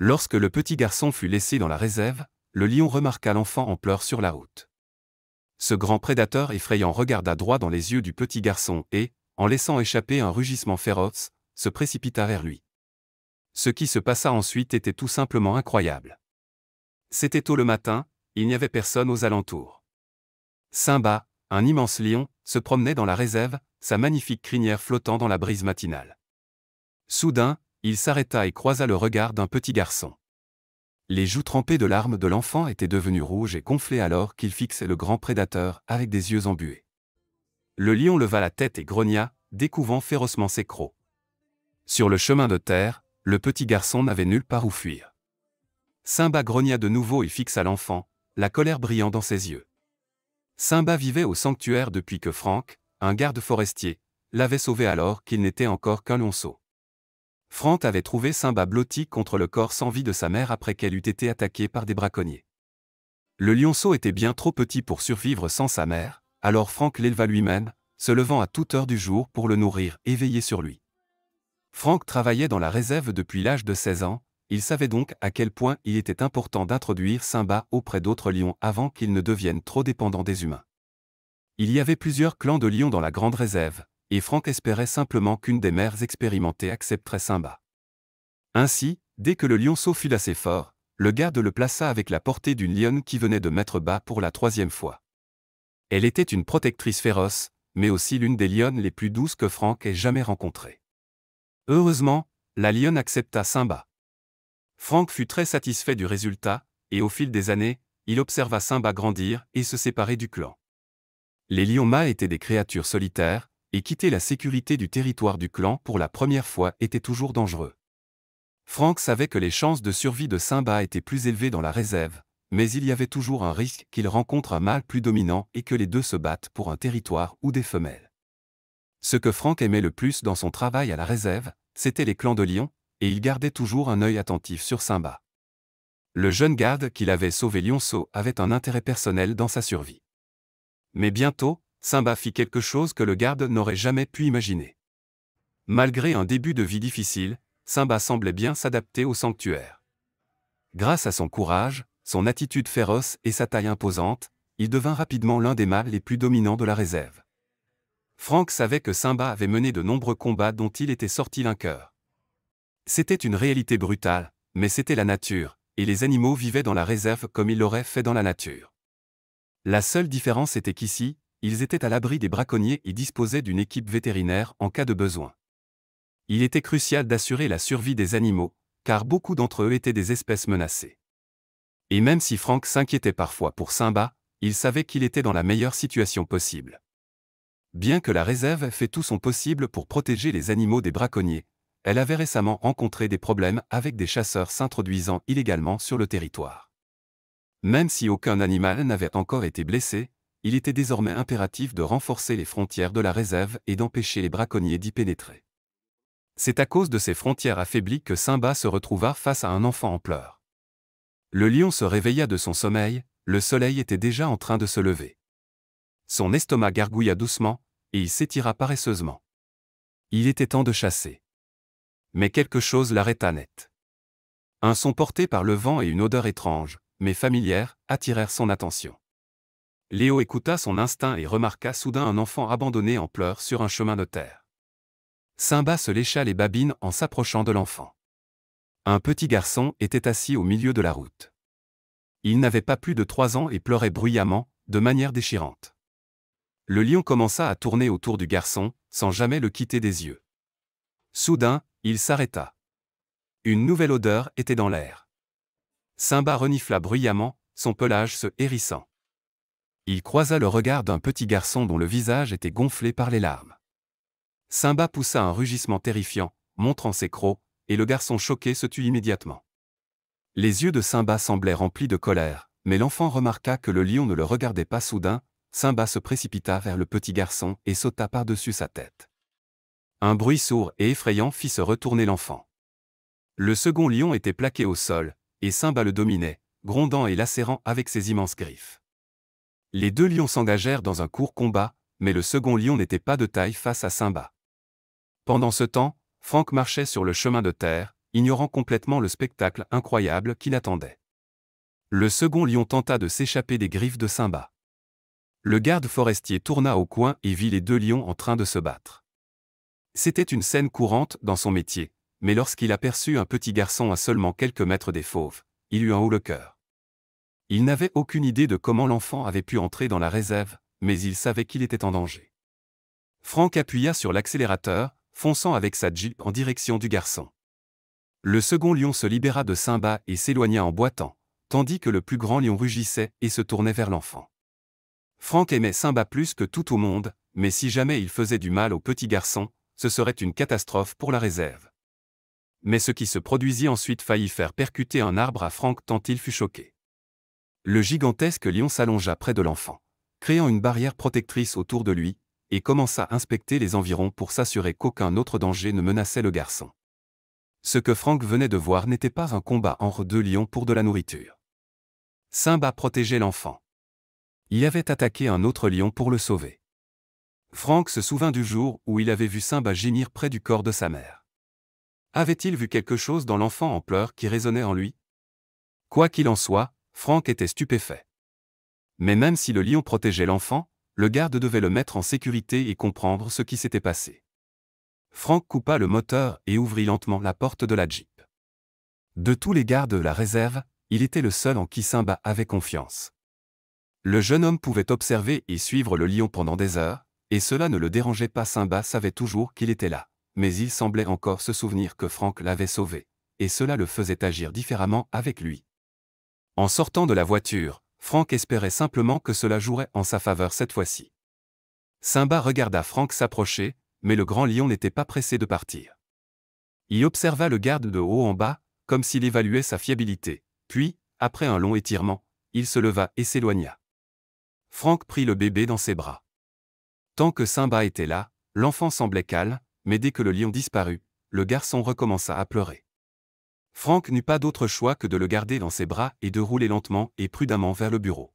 Lorsque le petit garçon fut laissé dans la réserve, le lion remarqua l'enfant en pleurs sur la route. Ce grand prédateur effrayant regarda droit dans les yeux du petit garçon et, en laissant échapper un rugissement féroce, se précipita vers lui. Ce qui se passa ensuite était tout simplement incroyable. C'était tôt le matin, il n'y avait personne aux alentours. Simba, un immense lion, se promenait dans la réserve, sa magnifique crinière flottant dans la brise matinale. Soudain, il s'arrêta et croisa le regard d'un petit garçon. Les joues trempées de larmes de l'enfant étaient devenues rouges et gonflées alors qu'il fixait le grand prédateur avec des yeux embués. Le lion leva la tête et grogna, découvant férocement ses crocs. Sur le chemin de terre, le petit garçon n'avait nulle part où fuir. Simba grogna de nouveau et fixa l'enfant, la colère brillant dans ses yeux. Simba vivait au sanctuaire depuis que Frank, un garde forestier, l'avait sauvé alors qu'il n'était encore qu'un lionceau. Frank avait trouvé Simba blotti contre le corps sans vie de sa mère après qu'elle eût été attaquée par des braconniers. Le lionceau était bien trop petit pour survivre sans sa mère, alors Frank l'éleva lui-même, se levant à toute heure du jour pour le nourrir et veiller sur lui. Frank travaillait dans la réserve depuis l'âge de 16 ans, il savait donc à quel point il était important d'introduire Simba auprès d'autres lions avant qu'ils ne deviennent trop dépendants des humains. Il y avait plusieurs clans de lions dans la grande réserve, et Frank espérait simplement qu'une des mères expérimentées accepterait Simba. Ainsi, dès que le lionceau fut assez fort, le garde le plaça avec la portée d'une lionne qui venait de mettre bas pour la 3e fois. Elle était une protectrice féroce, mais aussi l'une des lionnes les plus douces que Frank ait jamais rencontrées. Heureusement, la lionne accepta Simba. Frank fut très satisfait du résultat, et au fil des années, il observa Simba grandir et se séparer du clan. Les lions mâles étaient des créatures solitaires, et quitter la sécurité du territoire du clan pour la première fois était toujours dangereux. Frank savait que les chances de survie de Simba étaient plus élevées dans la réserve, mais il y avait toujours un risque qu'il rencontre un mâle plus dominant et que les deux se battent pour un territoire ou des femelles. Ce que Frank aimait le plus dans son travail à la réserve, c'étaient les clans de lions, et il gardait toujours un œil attentif sur Simba. Le jeune garde qu'il avait sauvé lionceau avait un intérêt personnel dans sa survie. Mais bientôt, Simba fit quelque chose que le garde n'aurait jamais pu imaginer. Malgré un début de vie difficile, Simba semblait bien s'adapter au sanctuaire. Grâce à son courage, son attitude féroce et sa taille imposante, il devint rapidement l'un des mâles les plus dominants de la réserve. Frank savait que Simba avait mené de nombreux combats dont il était sorti vainqueur. C'était une réalité brutale, mais c'était la nature, et les animaux vivaient dans la réserve comme ils l'auraient fait dans la nature. La seule différence était qu'ici, ils étaient à l'abri des braconniers et disposaient d'une équipe vétérinaire en cas de besoin. Il était crucial d'assurer la survie des animaux, car beaucoup d'entre eux étaient des espèces menacées. Et même si Frank s'inquiétait parfois pour Simba, il savait qu'il était dans la meilleure situation possible. Bien que la réserve fait tout son possible pour protéger les animaux des braconniers, elle avait récemment rencontré des problèmes avec des chasseurs s'introduisant illégalement sur le territoire. Même si aucun animal n'avait encore été blessé, il était désormais impératif de renforcer les frontières de la réserve et d'empêcher les braconniers d'y pénétrer. C'est à cause de ces frontières affaiblies que Simba se retrouva face à un enfant en pleurs. Le lion se réveilla de son sommeil, le soleil était déjà en train de se lever. Son estomac gargouilla doucement, et il s'étira paresseusement. Il était temps de chasser. Mais quelque chose l'arrêta net. Un son porté par le vent et une odeur étrange, mais familière, attirèrent son attention. Léo écouta son instinct et remarqua soudain un enfant abandonné en pleurs sur un chemin de terre. Simba se lécha les babines en s'approchant de l'enfant. Un petit garçon était assis au milieu de la route. Il n'avait pas plus de 3 ans et pleurait bruyamment, de manière déchirante. Le lion commença à tourner autour du garçon, sans jamais le quitter des yeux. Soudain, il s'arrêta. Une nouvelle odeur était dans l'air. Simba renifla bruyamment, son pelage se hérissant. Il croisa le regard d'un petit garçon dont le visage était gonflé par les larmes. Simba poussa un rugissement terrifiant, montrant ses crocs, et le garçon choqué se tut immédiatement. Les yeux de Simba semblaient remplis de colère, mais l'enfant remarqua que le lion ne le regardait pas. Soudain, Simba se précipita vers le petit garçon et sauta par-dessus sa tête. Un bruit sourd et effrayant fit se retourner l'enfant. Le second lion était plaqué au sol, et Simba le dominait, grondant et lacérant avec ses immenses griffes. Les 2 lions s'engagèrent dans un court combat, mais le second lion n'était pas de taille face à Simba. Pendant ce temps, Frank marchait sur le chemin de terre, ignorant complètement le spectacle incroyable qui l'attendait. Le second lion tenta de s'échapper des griffes de Simba. Le garde forestier tourna au coin et vit les deux lions en train de se battre. C'était une scène courante dans son métier, mais lorsqu'il aperçut un petit garçon à seulement quelques mètres des fauves, il eut un haut le cœur. Il n'avait aucune idée de comment l'enfant avait pu entrer dans la réserve, mais il savait qu'il était en danger. Frank appuya sur l'accélérateur, fonçant avec sa Jeep en direction du garçon. Le second lion se libéra de Simba et s'éloigna en boitant, tandis que le plus grand lion rugissait et se tournait vers l'enfant. Frank aimait Simba plus que tout au monde, mais si jamais il faisait du mal au petit garçon, ce serait une catastrophe pour la réserve. Mais ce qui se produisit ensuite faillit faire percuter un arbre à Frank tant il fut choqué. Le gigantesque lion s'allongea près de l'enfant, créant une barrière protectrice autour de lui, et commença à inspecter les environs pour s'assurer qu'aucun autre danger ne menaçait le garçon. Ce que Frank venait de voir n'était pas un combat entre deux lions pour de la nourriture. Simba protégeait l'enfant. Il avait attaqué un autre lion pour le sauver. Frank se souvint du jour où il avait vu Simba gémir près du corps de sa mère. Avait-il vu quelque chose dans l'enfant en pleurs qui résonnait en lui? Quoi qu'il en soit, Frank était stupéfait. Mais même si le lion protégeait l'enfant, le garde devait le mettre en sécurité et comprendre ce qui s'était passé. Frank coupa le moteur et ouvrit lentement la porte de la Jeep. De tous les gardes de la réserve, il était le seul en qui Simba avait confiance. Le jeune homme pouvait observer et suivre le lion pendant des heures, et cela ne le dérangeait pas. Simba savait toujours qu'il était là, mais il semblait encore se souvenir que Frank l'avait sauvé, et cela le faisait agir différemment avec lui. En sortant de la voiture, Frank espérait simplement que cela jouerait en sa faveur cette fois-ci. Simba regarda Frank s'approcher, mais le grand lion n'était pas pressé de partir. Il observa le garde de haut en bas, comme s'il évaluait sa fiabilité, puis, après un long étirement, il se leva et s'éloigna. Frank prit le bébé dans ses bras. Tant que Simba était là, l'enfant semblait calme, mais dès que le lion disparut, le garçon recommença à pleurer. Frank n'eut pas d'autre choix que de le garder dans ses bras et de rouler lentement et prudemment vers le bureau.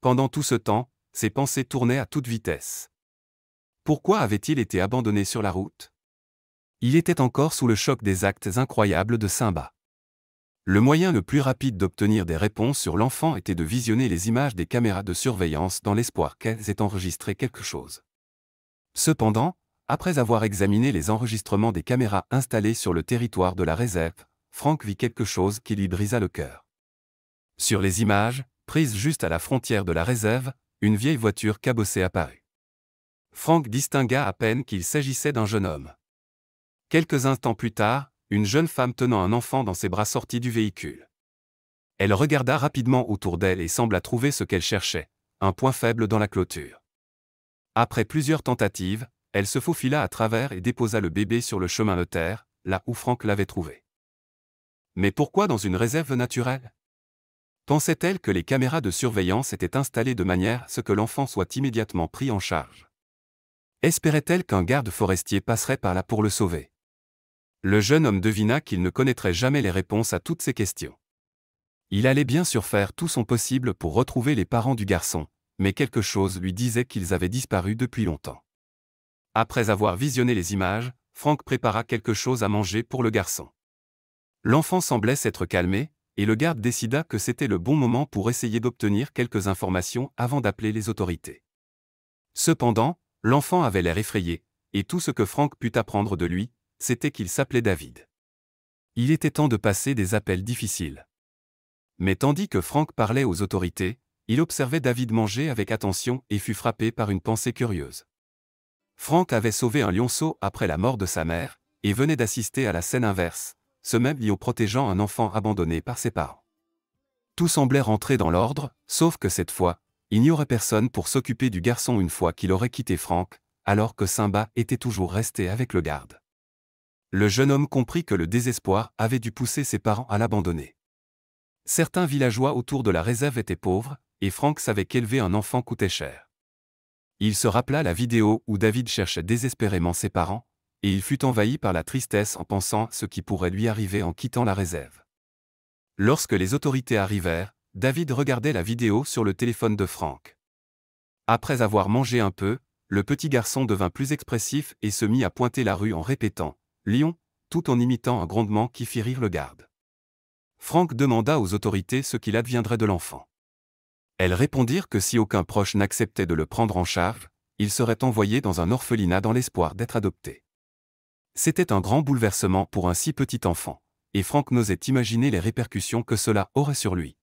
Pendant tout ce temps, ses pensées tournaient à toute vitesse. Pourquoi avait-il été abandonné sur la route? Il était encore sous le choc des actes incroyables de Simba. Le moyen le plus rapide d'obtenir des réponses sur l'enfant était de visionner les images des caméras de surveillance dans l'espoir qu'elles aient enregistré quelque chose. Cependant, après avoir examiné les enregistrements des caméras installées sur le territoire de la réserve, Frank vit quelque chose qui lui brisa le cœur. Sur les images, prises juste à la frontière de la réserve, une vieille voiture cabossée apparut. Frank distingua à peine qu'il s'agissait d'un jeune homme. Quelques instants plus tard, une jeune femme tenant un enfant dans ses bras sortit du véhicule. Elle regarda rapidement autour d'elle et sembla trouver ce qu'elle cherchait, un point faible dans la clôture. Après plusieurs tentatives, elle se faufila à travers et déposa le bébé sur le chemin de terre, là où Frank l'avait trouvé. Mais pourquoi dans une réserve naturelle? Pensait-elle que les caméras de surveillance étaient installées de manière à ce que l'enfant soit immédiatement pris en charge? Espérait-elle qu'un garde forestier passerait par là pour le sauver? Le jeune homme devina qu'il ne connaîtrait jamais les réponses à toutes ces questions. Il allait bien sûr faire tout son possible pour retrouver les parents du garçon, mais quelque chose lui disait qu'ils avaient disparu depuis longtemps. Après avoir visionné les images, Frank prépara quelque chose à manger pour le garçon. L'enfant semblait s'être calmé, et le garde décida que c'était le bon moment pour essayer d'obtenir quelques informations avant d'appeler les autorités. Cependant, l'enfant avait l'air effrayé, et tout ce que Frank put apprendre de lui, c'était qu'il s'appelait David. Il était temps de passer des appels difficiles. Mais tandis que Frank parlait aux autorités, il observait David manger avec attention et fut frappé par une pensée curieuse. Frank avait sauvé un lionceau après la mort de sa mère, et venait d'assister à la scène inverse, ce même lion protégeant un enfant abandonné par ses parents. Tout semblait rentrer dans l'ordre, sauf que cette fois, il n'y aurait personne pour s'occuper du garçon une fois qu'il aurait quitté Frank, alors que Simba était toujours resté avec le garde. Le jeune homme comprit que le désespoir avait dû pousser ses parents à l'abandonner. Certains villageois autour de la réserve étaient pauvres, et Frank savait qu'élever un enfant coûtait cher. Il se rappela la vidéo où David cherchait désespérément ses parents, et il fut envahi par la tristesse en pensant à ce qui pourrait lui arriver en quittant la réserve. Lorsque les autorités arrivèrent, David regardait la vidéo sur le téléphone de Frank. Après avoir mangé un peu, le petit garçon devint plus expressif et se mit à pointer la rue en répétant « Lion, tout en imitant un grondement qui fit rire le garde. Frank demanda aux autorités ce qu'il adviendrait de l'enfant. Elles répondirent que si aucun proche n'acceptait de le prendre en charge, il serait envoyé dans un orphelinat dans l'espoir d'être adopté. C'était un grand bouleversement pour un si petit enfant, et Frank n'osait imaginer les répercussions que cela aurait sur lui.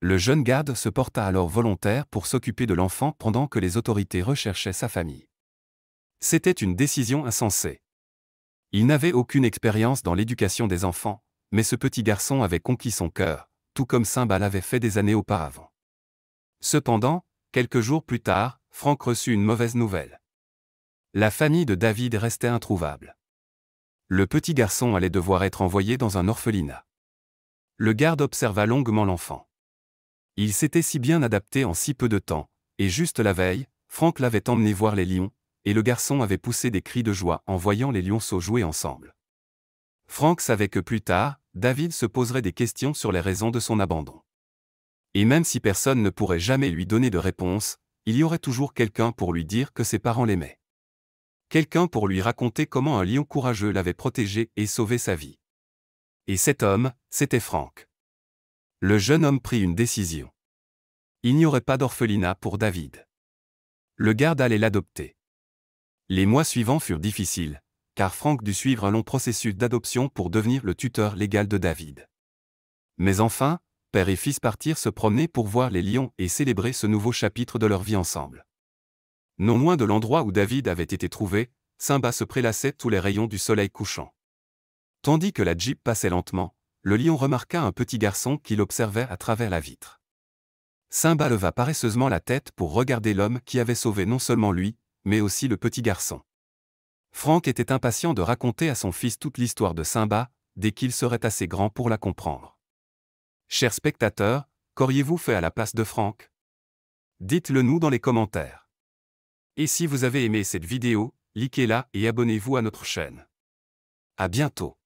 Le jeune garde se porta alors volontaire pour s'occuper de l'enfant pendant que les autorités recherchaient sa famille. C'était une décision insensée. Il n'avait aucune expérience dans l'éducation des enfants, mais ce petit garçon avait conquis son cœur, tout comme Simba l'avait fait des années auparavant. Cependant, quelques jours plus tard, Frank reçut une mauvaise nouvelle. La famille de David restait introuvable. Le petit garçon allait devoir être envoyé dans un orphelinat. Le garde observa longuement l'enfant. Il s'était si bien adapté en si peu de temps, et juste la veille, Frank l'avait emmené voir les lions, et le garçon avait poussé des cris de joie en voyant les lionceaux jouer ensemble. Frank savait que plus tard, David se poserait des questions sur les raisons de son abandon. Et même si personne ne pourrait jamais lui donner de réponse, il y aurait toujours quelqu'un pour lui dire que ses parents l'aimaient. Quelqu'un pour lui raconter comment un lion courageux l'avait protégé et sauvé sa vie. Et cet homme, c'était Frank. Le jeune homme prit une décision. Il n'y aurait pas d'orphelinat pour David. Le garde allait l'adopter. Les mois suivants furent difficiles, car Frank dut suivre un long processus d'adoption pour devenir le tuteur légal de David. Mais enfin, père et fils partirent se promener pour voir les lions et célébrer ce nouveau chapitre de leur vie ensemble. Non loin de l'endroit où David avait été trouvé, Simba se prélassait sous les rayons du soleil couchant. Tandis que la Jeep passait lentement, le lion remarqua un petit garçon qui l'observait à travers la vitre. Simba leva paresseusement la tête pour regarder l'homme qui avait sauvé non seulement lui, mais aussi le petit garçon. Frank était impatient de raconter à son fils toute l'histoire de Simba, dès qu'il serait assez grand pour la comprendre. Chers spectateurs, qu'auriez-vous fait à la place de Frank? Dites-le nous dans les commentaires. Et si vous avez aimé cette vidéo, likez-la et abonnez-vous à notre chaîne. À bientôt.